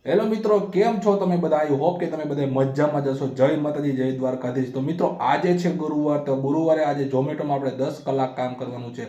Hello મિત્રો, કેમ છો તમે બધા? આઈ હોપ કે તમે બધા મજામાં જશો. જય માતાજી, જય દ્વારકાધીશ. તો મિત્રો, આજે છે ગુરુવાર. તો ગુરુવારે આજે ઝોમેટોમાં આપણે 10 કલાક કામ કરવાનું છે.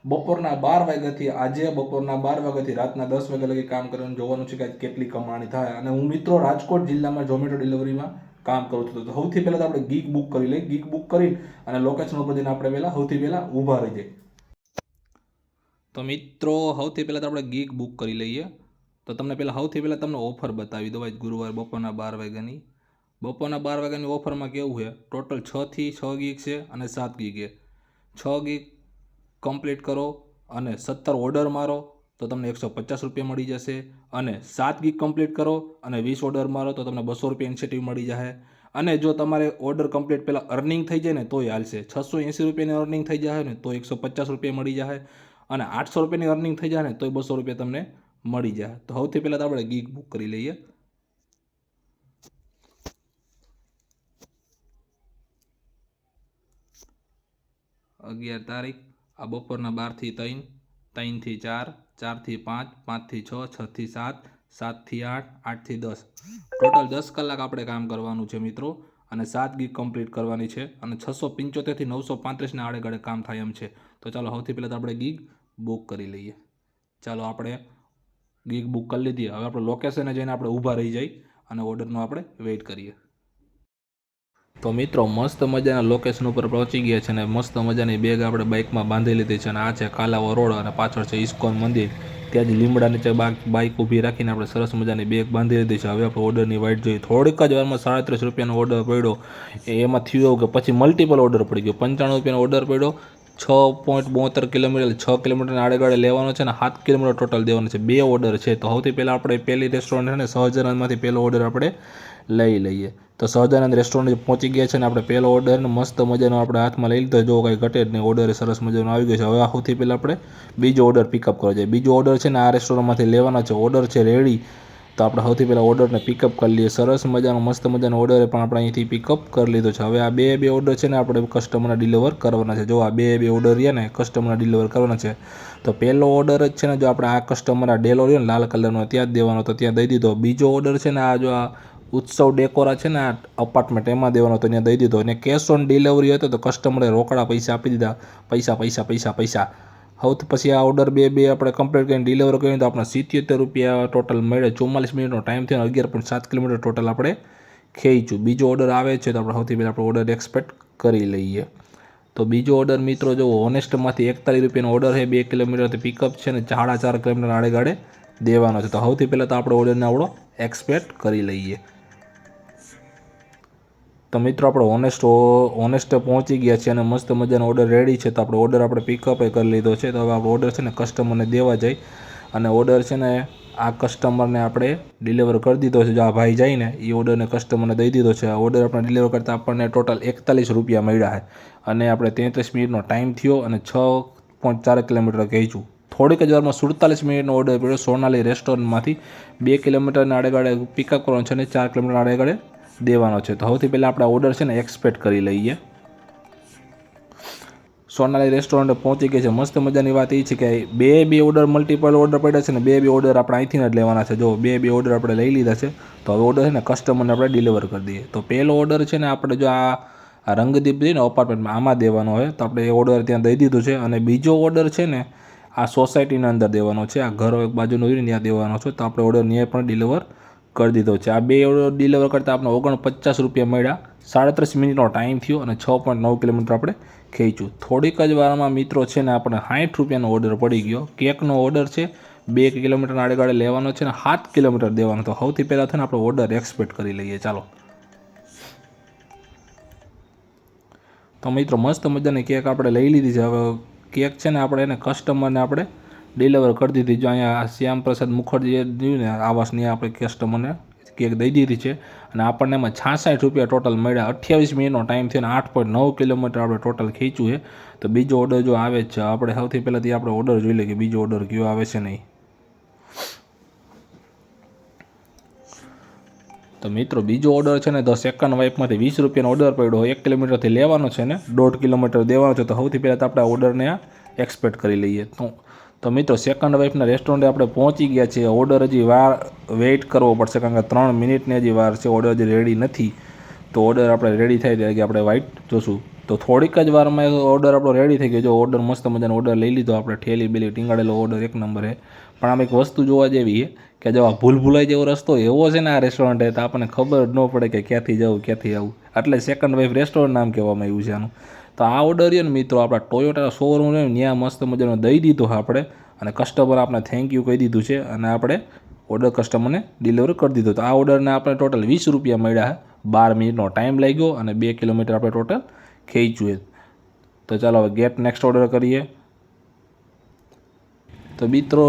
બપોરના 12 વાગ્યાથી આજે બપોરના 12 વાગ્યાથી રાતના 10 વાગ્યા લગી કામ કરવાનું, જોવાનું છે કે કેટલી કમાણી થાય. અને હું મિત્રો રાજકોટ જિલ્લામાં ઝોમેટો ડિલિવરીમાં કામ કરું છું. તો સૌથી પહેલાં તો આપણે ગીગ બુક કરી લઈએ. ગીગ બુક કરી અને લોકેશન ઉપર જઈને આપણે સૌથી પહેલાં ઊભા રહી જઈએ. તો મિત્રો, સૌથી પહેલાં તો આપણે ગીગ બુક કરી લઈએ. તો તમને સૌથી પહેલાં તમને ઓફર બતાવી દો. ગુરુવાર બપોરના 12 વાગ્યાની ઓફરમાં કેવું છે, ટોટલ 6 થી 6 ગીગ છે અને 7 ગીગ છે. 6 ગીગ કમ્પ્લીટ કરો અને 17 ઓર્ડર મારો તો તમને 150 રૂપિયા મળી જશે. અને 7 ગીગ કમ્પ્લીટ કરો અને 20 ઓર્ડર મારો તો તમને 200 રૂપિયા ઇન્સેન્ટિવ મળી જશે. અને જો તમારે ઓર્ડર કમ્પ્લીટ પહેલાં અર્નિંગ થઈ જાય ને તોય હાલશે. 680 રૂપિયાની અર્નિંગ થઈ જાય ને તો 150 રૂપિયા મળી જશે. અને 800 રૂપિયાની અર્નિંગ થઈ જાય ને તોય 200 રૂપિયા તમને મળી જાય. તો સૌથી પહેલાં તો આપણે ગીગ બુક કરી લઈએ. અગિયાર તારીખ, આ બપોરના 12 થી 3, 3 થી 4, 4 થી 5, 5 થી 6, 6 થી 7, 7 થી 8, 8 થી 10, ટોટલ 10 કલાક આપણે કામ કરવાનું છે મિત્રો. અને 7 ગીગ કમ્પ્લીટ કરવાની છે. અને 675 થી 935 ના આડેગાળે કામ થાય એમ છે. તો ચાલો સૌથી પહેલાં તો આપણે ગીગ બુક કરી લઈએ. ચાલો આપણે ગીગ બુક કરી લીધી. હવે આપણે લોકેશને જઈને આપણે ઊભા રહી જઈએ અને ઓર્ડરનો આપણે વેઇટ કરીએ. તો મિત્રો, મસ્ત મજાના લોકેશન ઉપર પહોંચી ગયા છે અને મસ્ત મજાની બેગ આપણે બાઇકમાં બાંધી લીધી છે. અને આ છે કાલાવો રોડ અને પાછળ છે ઇસ્કોન મંદિર. ત્યાં જ લીમડા નીચે બાઇક ઊભી રાખીને આપણે સરસ મજાની બેગ બાંધી લીધી છે. હવે આપણે ઓર્ડરની વાઇટ જોઈએ. થોડીક જ વારમાં 37 રૂપિયાનો ઓર્ડર પડ્યો. એમાં થયું એવું કે પછી મલ્ટિપલ ઓર્ડર પડી ગયો. 95 રૂપિયાનો ઓર્ડર પડ્યો. 6.72 કિલોમીટર, 6 કિલોમીટરના આડેગાળે લેવાનો છે અને 7 કિલોમીટર ટોટલ દેવાનો છે. 2 ઓર્ડર છે. તો સૌથી પહેલાં આપણે પહેલી રેસ્ટોરન્ટ છે ને સહજાનંદમાંથી પહેલો ઓર્ડર આપણે લઈ લઈએ. તો સહજાનંદ રેસ્ટોરન્ટ પહોંચી ગયા છે ને આપણે પહેલો ઓર્ડર મસ્ત મજાનો આપણે હાથમાં લઈ લીધો. જો કંઈ ઘટે જ નહીં, ઓર્ડર સરસ મજાનો આવી ગયો છે. હવે સૌથી પહેલાં આપણે બીજો ઓર્ડર પિકઅપ કરવા જાય. બીજો ઓર્ડર છે ને આ રેસ્ટોરન્ટમાંથી લેવાના છે. ઓર્ડર છે રેડી. તો આપણે સૌથી પહેલાં ઓર્ડરને પિકઅપ કરી લઈએ. સરસ મજાનો મસ્ત મજાનો ઓર્ડર પણ આપણે અહીંથી પિકઅપ કરી લીધો છે. હવે આ બે ઓર્ડર છે ને આપણે કસ્ટમરને ડિલિવર કરવાના છે. જો આ બે ઓર્ડર રહ્યા ને કસ્ટમરને ડિલિવર કરવાના છે. તો પહેલો ઓર્ડર જ છે ને જો આપણે આ કસ્ટમર આ ડેલો રહ્યો ને લાલ કલરનો ત્યાં જ દેવાનો તો ત્યાં દઈ દીધો. બીજો ઓર્ડર છે ને આ જો આ ઉત્સવ ડેકોરા છે ને આ અપાર્ટમેન્ટ એમાં દેવાનો તો ત્યાં દઈ દીધો. અને કેશ ઓન ડિલિવરી હતો તો કસ્ટમરે રોકડા પૈસા આપી દીધા. પૈસા સૌથી પછી આ ઓર્ડર બે આપણે કમ્પ્લીટ કરીને ડિલિવર કરીને તો આપણે 77 રૂપિયા ટોટલ મળે. 44 મિનિટનો ટાઈમ થયો. 11.7 કિલોમીટર ટોટલ આપણે ખેંચ્યું. બીજો ઓર્ડર આવે છે તો આપણે સૌથી પહેલાં આપણે ઓર્ડર એક્સપેક્ટ કરી લઈએ. તો બીજો ઓર્ડર મિત્રો જો ઓનેસ્ટમાંથી 41 રૂપિયાનો ઓર્ડર છે. 2 કિલોમીટરથી પિકઅપ છે ને 4.5 કિલોમીટર આડેગાળે દેવાનો છે. તો સૌથી પહેલાં તો આપણે ઓર્ડરને આપણો એક્સપેક્ટ કરી લઈએ. તો મિત્રો આપણે ઓનેસ્ટ પહોંચી ગયા છે અને મસ્ત મજાનો ઓર્ડર રેડી છે. તો આપણે ઓર્ડર આપણે પિકઅપ કરી લીધો છે. તો હવે આપણે ઓર્ડર છે ને કસ્ટમરને દેવા જાય અને ઓર્ડર છે ને આ કસ્ટમરને આપણે ડિલિવર કરી દીધો છે. જો આ ભાઈ જાય ને એ ઓર્ડરને કસ્ટમરને દઈ દીધો છે. આ ઓર્ડર આપણે ડિલિવર કરતાં આપણને ટોટલ 41 રૂપિયા મળ્યા છે. અને આપણે 33 મિનિટનો ટાઈમ થયો અને 6.4 કિલોમીટર કહીશું. થોડીક જ વારમાં 47 મિનિટનો ઓર્ડર પડ્યો. સોનાલી રેસ્ટોરન્ટમાંથી 2 કિલોમીટરના આડેગાળે પિકઅપ કરવાનો છે અને 4 કિલોમીટર આડેગાળે દેવાનો છે. તો સૌથી પહેલાં આપણે ઓર્ડર છે ને એક્સપેક્ટ કરી લઈએ. સોનાલી રેસ્ટોરન્ટ પહોંચી ગઈ છે. મસ્ત મજાની વાત એ છે કે બે ઓર્ડર મલ્ટિપલ ઓર્ડર પડ્યા છે ને બે ઓર્ડર આપણે અહીંથી જ લેવાના છે. જો બે ઓર્ડર આપણે લઈ લીધા છે. તો હવે ઓર્ડર છે ને કસ્ટમરને આપણે ડિલિવર કરી દઈએ. તો પહેલો ઓર્ડર છે ને આપણે જો આ રંગદીપ છે ને અપાર્ટમેન્ટમાં આમાં દેવાનો હોય તો આપણે એ ઓર્ડર ત્યાં દઈ દીધું છે. અને બીજો ઓર્ડર છે ને આ સોસાયટીના અંદર દેવાનો છે. આ ઘરો એક બાજુનો હોય ને ત્યાં દેવાનો છે. તો આપણે ઓર્ડર ત્યાં પણ ડિલિવર કરી દીધો છે. આ બે ઓર્ડર ડિલિવર કરતાં આપણે 49 રૂપિયા મળ્યા. 37 મિનિટનો ટાઈમ થયો અને 6.9 કિલોમીટર આપણે ખેંચ્યું. થોડીક જ વારમાં મિત્રો છે ને આપણે 60 રૂપિયાનો ઓર્ડર પડી ગયો. કેકનો ઓર્ડર છે. 2 કિલોમીટર આડેગાળે લેવાનો છે ને 7 કિલોમીટર દેવાનો. તો સૌથી પહેલાં છે ને આપણે ઓર્ડર એક્સપેક્ટ કરી લઈએ. ચાલો તો મિત્રો મસ્ત મજાની કેક આપણે લઈ લીધી છે. હવે કેક છે ને આપણે એને કસ્ટમરને આપણે ડિલિવર કરી દીધી. જો અહીંયા શ્યામ પ્રસાદ મુખર્જીએ જોયું ને આવાસની આપણે કસ્ટમરને કેક દઈ દીધી છે. અને આપણને એમાં 66 રૂપિયા ટોટલ મળ્યા. 28 મિનિટનો ટાઈમ થયો અને 8.9 કિલોમીટર આપણે ટોટલ ખેંચ્યું છે. તો બીજો ઓર્ડર જો આવે છે આપણે સૌથી પહેલાંથી આપણે ઓર્ડર જોઈ લઈએ કે બીજો ઓર્ડર કયો આવે છે નહીં. તો મિત્રો બીજો ઓર્ડર છે ને 10 સેકન્ડ વાઇપમાંથી 20 રૂપિયાનો ઓર્ડર પડ્યો. 1 કિલોમીટરથી લેવાનો છે ને 1.5 કિલોમીટર દેવાનો છે. તો સૌથી પહેલાં તો આપણે ઓર્ડરને એક્સપેક્ટ કરી લઈએ. તો મિત્રો સેકન્ડ વાઇફના રેસ્ટોરન્ટે આપણે પહોંચી ગયા છીએ. ઓર્ડર હજી વેઇટ કરવો પડશે કારણ કે 3 મિનિટની હજી વાર છે. ઓર્ડર હજી રેડી નથી. તો ઓર્ડર આપણે રેડી થાય ત્યારે આપણે વાઇટ જોશું. તો થોડીક જ વારમાં ઓર્ડર આપણો રેડી થઈ ગયો. જો ઓર્ડર મસ્ત મજાનો ઓર્ડર લઈ લીધો આપણે. ઠેલી બેલી ટીંગાડેલો ઓર્ડર એક નંબર છે. પણ આમ એક વસ્તુ જોવા જેવી કે જો આ ભૂલાઈ જેવો રસ્તો એવો છે ને આ રેસ્ટોરન્ટ, તો આપણને ખબર જ ન પડે કે ક્યાંથી જવું ક્યાંથી આવું. એટલે સેકન્ડ વાઇફ રેસ્ટોરન્ટ નામ કહેવામાં આવ્યું છે આનું. તો આ ઓર્ડર છે ને મિત્રો આપણા ટોયોટા શોરૂમ છે ને ત્યાં મસ્ત મજાનો દઈ દીધો આપણે, અને કસ્ટમર આપણે થેન્ક યુ કહી દીધું છે, અને આપણે ઓર્ડર કસ્ટમરને ડિલિવર કરી દીધો. તો આ ઓર્ડરને આપણે ટોટલ 20 રૂપિયા મળ્યા. 12 મિનિટનો ટાઈમ લાગ્યો અને 2 કિલોમીટર આપણે ટોટલ ખેંચ્યું. તો ચાલો હવે ગેટ નેક્સ્ટ ઓર્ડર કરીએ. તો મિત્રો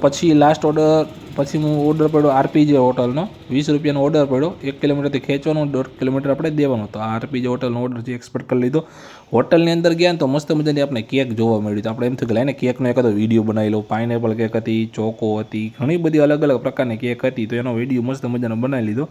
પછી લાસ્ટ ઓર્ડર પછી હું ઓર્ડર પડ્યો આરપીજે હોટલનો. 20 રૂપિયાનો ઓર્ડર પડ્યો. 1 કિલોમીટરથી ખેંચવાનો, 1.5 કિલોમીટર આપણે દેવાનો. તો આ આરપીજે હોટલનો ઓર્ડર જે એક્સપેક્ટ કરી લીધો. હોટલની અંદર ગયા ને તો મસ્ત મજાની આપણે કેક જોવા મળી. તો આપણે એમ થયું કે લઈને કેકનો એકાદો વિડીયો બનાવી લો. પાઇનેપલ કેક હતી, ચોકો હતી, ઘણી બધી અલગ અલગ પ્રકારની કેક હતી. તો એનો વિડીયો મસ્ત મજાનો બનાવી લીધો.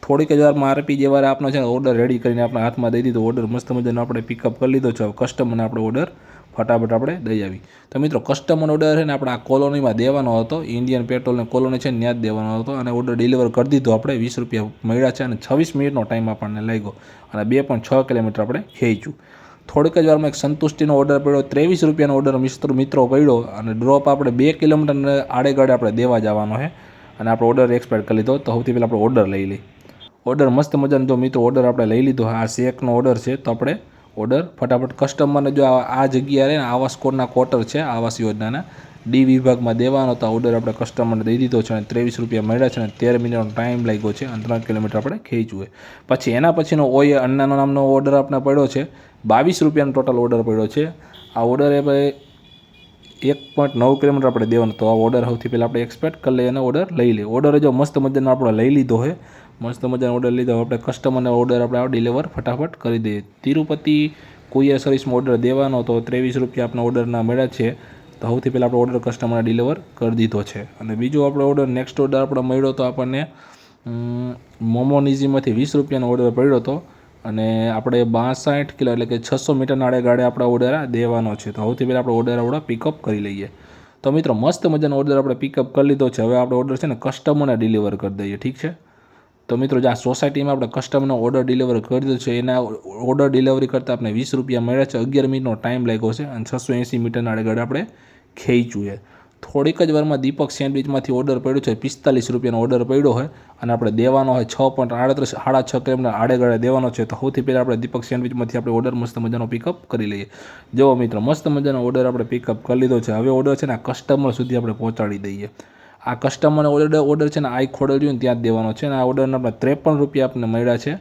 થોડીક જ વારમાં આરપીજે વાળા આપણો છે ઓર્ડર રેડી કરીને આપણા હાથમાં દઈ દીધો. ઓર્ડર મસ્ત મજાનો આપણે પિકઅપ કરી લીધો છે. કસ્ટમરને આપણે ઓર્ડર ફટાફટ આપણે દઈ આવી. તો મિત્રો કસ્ટમર ઓર્ડર છે ને આપણે આ કોલોનીમાં દેવાનો હતો. ઇન્ડિયન પેટ્રોલની કોલોની છે ને ત્યાં જ દેવાનો હતો, અને ઓર્ડર ડિલિવર કરી દીધો આપણે. 20 રૂપિયા મળ્યા છે અને 26 મિનિટનો ટાઈમ આપણને લાગ્યો, અને 2.6 કિલોમીટર આપણે ખેંચ્યું. થોડીક જ વારમાં એક સંતુષ્ટિનો ઓર્ડર પડ્યો. 23 રૂપિયાનો ઓર્ડર મિત્રો પડ્યો, અને ડ્રોપ આપણે 2 કિલોમીટર આડેગાડે આપણે દેવા જવાનો છે, અને આપણે ઓર્ડર એક્સપેક્ટ કરી લીધો. તો સૌથી પહેલાં આપણે ઓર્ડર લઈ લઈએ. ઓર્ડર મસ્ત મજાનો જો મિત્રો ઓર્ડર આપણે લઈ લીધો. આ શેકનો ઓર્ડર છે. તો આપણે ઓર્ડર ફટાફટ કસ્ટમરને જો આ જગ્યાએ ને આવાસ કોડના ક્વાર્ટર છે આવાસ યોજનાના ડી વિભાગમાં દેવાનો. તો ઓર્ડર આપણે કસ્ટમરને દઈ દીધો છે, અને 23 રૂપિયા મળ્યા છે, અને 13 મિનિટનો ટાઈમ લાગ્યો છે, અને 3 કિલોમીટર આપણે ખેંચ્યું. પછી એના પછીનો ઓય અન્નાનો નામનો ઓર્ડર આપણે પડ્યો છે. 22 રૂપિયાનો ટોટલ ઓર્ડર પડ્યો છે. આ ઓર્ડર એ 1.9 કિલોમીટર આપણે દેવાનો. તો આ ઓર્ડર સૌથી પહેલાં આપણે એક્સપેક્ટ કરી લઈએ અને ઓર્ડર લઈ લઈએ. ઓર્ડર જો મસ્ત મજાનો આપણે લઈ લીધો છે. મસ્ત મજાનો ઓર્ડર લીધો. આપણે કસ્ટમરને ઓર્ડર આપણે ડિલિવર ફટાફટ કરી દઈએ. તિરુપતિ કુરિયર સર્વિસમાં ઓર્ડર દેવાનો તો 23 રૂપિયા આપણે ઓર્ડરના મળ્યા છે. તો સૌથી પહેલાં આપણે ઓર્ડર કસ્ટમરને ડિલિવર કરી દીધો છે. અને બીજો આપણે ઓર્ડર નેક્સ્ટ ઓર્ડર આપણે મળ્યો તો આપણને મોમોનીઝીમાંથી 20 રૂપિયાનો ઓર્ડર પડ્યો હતો, અને આપણે 62 કિલો એટલે કે 600 મીટરના આડેગાડે આપણા ઓર્ડર દેવાનો છે. તો સૌથી પહેલાં આપણે ઓર્ડર આપણે પિકઅપ કરી લઈએ. તો મિત્રો મસ્ત મજાનો ઓર્ડર આપણે પિકઅપ કરી લીધો છે. હવે આપણે ઓર્ડર છે ને કસ્ટમરને ડિલિવર કરી દઈએ. ઠીક છે. તો મિત્રો જે આ સોસાયટીમાં આપણે કસ્ટમરનો ઓર્ડર ડિલિવર કરી દીધો છે, એના ઓર્ડર ડિલિવરી કરતાં આપણે 20 રૂપિયા મળ્યા છે. 11 મિનિટનો ટાઈમ લાગ્યો છે, અને 680 મીટરના આડેગાડે આપણે ખેંચ્યું છે. થોડીક જ વારમાં દીપક સેન્ડવિચમાંથી ઓર્ડર પડ્યો છે. 45 રૂપિયાનો ઓર્ડર પડ્યો હોય, અને આપણે દેવાનો હોય 6.38 6.5 કિલોમીટર આડેગાડે દેવાનો છે. તો સૌથી પહેલાં આપણે દીપક સેન્ડવિચમાંથી આપણે ઓર્ડર મસ્ત મજાનો પિકઅપ કરી લઈએ. જો મિત્રો મસ્ત મજાનો ઓર્ડર આપણે પિકઅપ કરી લીધો છે. હવે ઓર્ડર છે ને આ કસ્ટમર સુધી આપણે પહોંચાડી દઈએ. આ કસ્ટમરનો ઓર્ડર છે ને આ ખોડલ રહ્યું ને ત્યાં જ દેવાનો છે. ને આ ઓર્ડરના આપણે 53 રૂપિયા આપણને મળ્યા છે,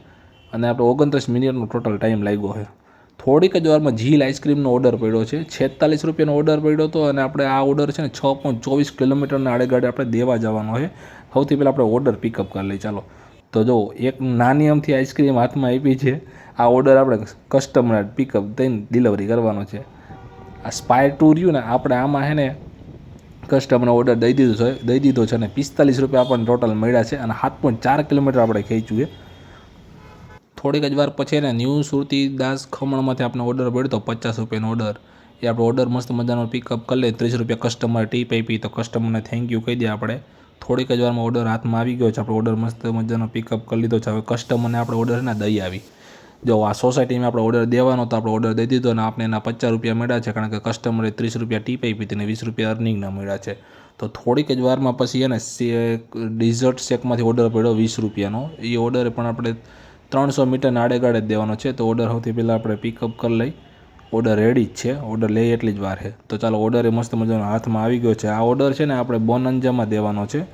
અને આપણે 29 મિનિટનો ટોટલ ટાઈમ લાગ્યો છે. થોડીક જ વારમાં ઝીલ આઈસ્ક્રીમનો ઓર્ડર પડ્યો છે. 46 રૂપિયાનો ઓર્ડર પડ્યો હતો, અને આપણે આ ઓર્ડર છે ને 6.24 કિલોમીટરના આડેગાડે આપણે દેવા જવાનો છે. સૌથી પહેલાં આપણે ઓર્ડર પિકઅપ કરી લઈએ. ચાલો તો જો એક નાની અમથી આઈસ્ક્રીમ હાથમાં આપી છે. આ ઓર્ડર આપણે કસ્ટમરને પિકઅપ થઈને ડિલિવરી કરવાનો છે. આ સ્પાયર ટુ રહ્યું ને આપણે આમાં છે ને કસ્ટમરને ઓર્ડર દઈ દીધો છે, અને 45 રૂપિયા આપણને ટોટલ મળ્યા છે, અને 7.4 કિલોમીટર આપણે ખેંચ્યું છે. થોડીક જ વાર પછી એને ન્યૂ સુરતી દાસ ખમણમાંથી આપણે ઓર્ડર પડ્યો તો 50 રૂપિયાનો ઓર્ડર. એ આપણે ઓર્ડર મસ્ત મજાનો પિકઅપ કરી લઈએ. 30 રૂપિયા કસ્ટમર ટીપ આપી. તો કસ્ટમરને થેન્ક યુ કહી દઈએ આપણે. થોડીક જ વારમાં ઓર્ડર હાથમાં આવી ગયો છે. આપણે ઓર્ડર મસ્ત મજાનો પિકઅપ કરી લીધો છે. હવે કસ્ટમરને આપણે ઓર્ડર ના દઈ આવી. જો આ સોસાયટીમાં આપણે ઓર્ડર દેવાનો તો આપણે ઓર્ડર દઈ દીધો, અને આપણે એના 50 રૂપિયા મળ્યા છે, કારણ કે કસ્ટમરે 30 રૂપિયા ટીપ આપી હતી, અને 20 રૂપિયા અર્નિંગના મળ્યા છે. તો થોડીક જ વારમાં પછી એને ડિઝર્ટ શેકમાંથી ઓર્ડર પડ્યો 20 રૂપિયાનો. એ ઓર્ડર પણ આપણે 300 મીટરના આડેગાડે જ દેવાનો છે. તો ઓર્ડર સૌથી પહેલાં આપણે પિકઅપ કરી લઈ. ઓર્ડર રેડી જ છે. ઓર્ડર લઈ એટલી જ વાર છે. તો ચાલો ઓર્ડર એ મસ્ત મજાનો હાથમાં આવી ગયો છે. આ ઓર્ડર છે ને આપણે બોનંજામાં દેવાનો છે.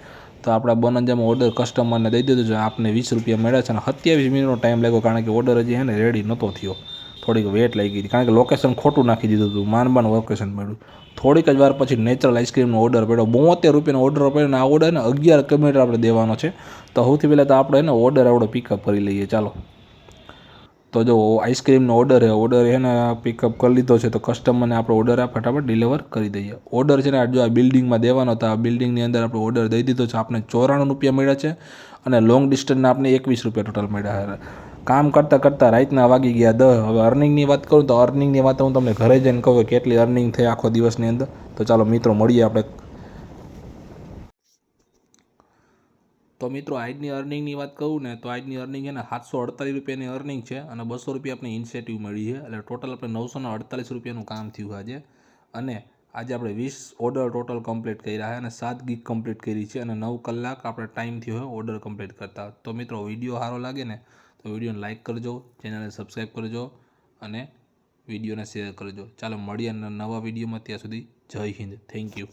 તો આપણા બોનંજામાં ઓર્ડર કસ્ટમરને દઈ દીધો છે. આપને 20 રૂપિયા મળ્યા છે, અને 27 મિનિટનો ટાઈમ લાગ્યો, કારણ કે ઓર્ડર હજી છે ને રેડી નહોતો થયો. થોડીક વેટ લાગી હતી, કારણ કે લોકેશન ખોટું નાખી દીધું હતું. માનબાન લોકેશન મળ્યું. થોડીક જ વાર પછી નેચરલ આઈસ્ક્રીમનો ઓર્ડર પડ્યો. 72 રૂપિયાનો ઓર્ડર પડ્યો, અને આ ઓર્ડરને 11 કિલોમીટર આપણે દેવાનો છે. તો સૌથી પહેલાં તો આપણે એને ઓર્ડર આપણે પિકઅપ કરી લઈએ. ચાલો તો જો આઈસ્ક્રીમનો ઓર્ડર એને પિકઅપ કરી લીધો છે. તો કસ્ટમરને આપણે ઓર્ડર ફટાફટ ડિલિવર કરી દઈએ. ઓર્ડર છે ને જો આ બિલ્ડિંગમાં દેવાનો હતો. આ બિલ્ડિંગની અંદર આપણે ઓર્ડર દઈ દીધો છે. આપણે 94 રૂપિયા મળ્યા છે, અને લોંગ ડિસ્ટન્સના આપણે 21 રૂપિયા ટોટલ મળ્યા છે. કામ કરતાં રાતના વાગી ગયા 10. હવે અર્નિંગની વાત કરું તો અર્નિંગની વાત હું તમને ઘરે જઈને કહું કે કેટલી અર્નિંગ થઈ આખો દિવસની અંદર. તો ચાલો મિત્રો મળીએ આપણે. તો મિત્રો આજની અર્નિંગની વાત કહું ને તો આજની અર્નિંગ છે ને 748 રૂપિયાની અર્નિંગ છે અને 200 રૂપિયા આપણે ઇન્સેન્ટિવ મળી છે. એટલે ટોટલ આપણે 948 રૂપિયાનું કામ થયું આજે. અને આજે આપણે 20 ઓર્ડર ટોટલ કમ્પ્લીટ કર્યા છે અને 7 ગીગ કમ્પ્લીટ કરી છે અને 9 કલાક આપણે ટાઈમ થયો હોય ઓર્ડર કમ્પ્લીટ કરતા. તો મિત્રો વિડીયો સારો લાગે ને તો વિડીયોને લાઇક કરજો, ચેનલને સબસ્ક્રાઈબ કરજો અને વિડીયોને શેર કરજો. ચાલો મળીએ નવા વિડીયોમાં. ત્યાં સુધી જય હિન્દ. Thank you.